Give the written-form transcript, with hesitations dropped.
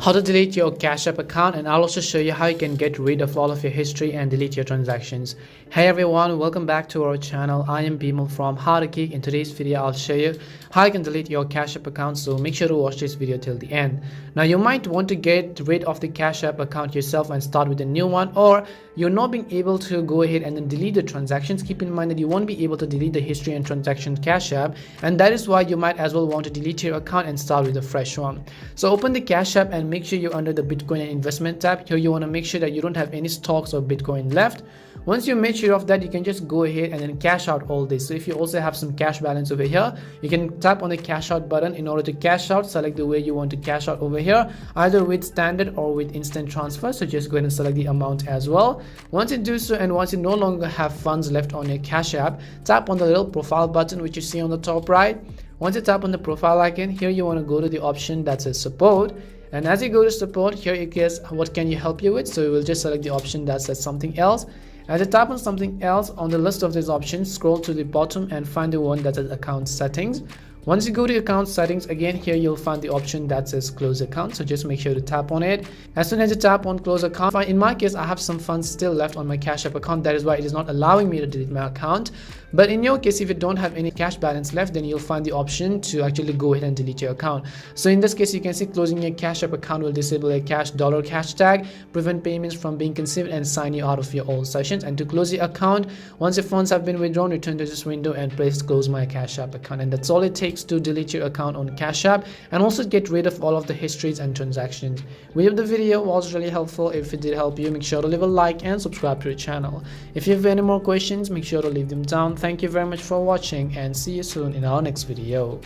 how to delete your Cash App account, and I'll also show you how you can get rid of all of your history and delete your transactions. Hey everyone, welcome back to our channel. I am Bimal from How to Geek. In today's video, I'll show you how you can delete your Cash App account, so make sure to watch this video till the end. Now you might want to get rid of the Cash App account yourself and start with a new one, or you're not being able to go ahead and then delete the transactions. Keep in mind that you won't be able to delete the history and transaction Cash App, and that is why you might as well want to delete your account and start with a fresh one. So open the Cash App and make sure you're under the Bitcoin and investment tab. Here you want to make sure that you don't have any stocks or Bitcoin left. Once you make sure of that, you can just go ahead and then cash out all this. So if you also have some cash balance over here, you can tap on the cash out button. In order to cash out, select the way you want to cash out over here, either with standard or with instant transfer. So just go ahead and select the amount as well. Once you do so, and once you no longer have funds left on your Cash App, tap on the little profile button which you see on the top right. Once you tap on the profile icon, here you want to go to the option that says support. And as you go to support, here it gives what can you help you with. So we'll just select the option that says something else. As you tap on something else on the list of these options, scroll to the bottom and find the one that says account settings. Once you go to account settings, again here you'll find the option that says close account, so just make sure to tap on it. As soon as you tap on close account, in my case I have some funds still left on my Cash App account, that is why it is not allowing me to delete my account. But in your case, if you don't have any cash balance left, then you'll find the option to actually go ahead and delete your account. So in this case, you can see closing your Cash App account will disable a cash tag, prevent payments from being conceived, and sign you out of your old sessions. And to close your account, once your funds have been withdrawn, return to this window and press close my Cash App account. And that's all it takes to delete your account on Cash App and also get rid of all of the histories and transactions. We hope the video was really helpful. If it did help you, make sure to leave a like and subscribe to the channel. If you have any more questions, make sure to leave them down. Thank you very much for watching, and see you soon in our next video.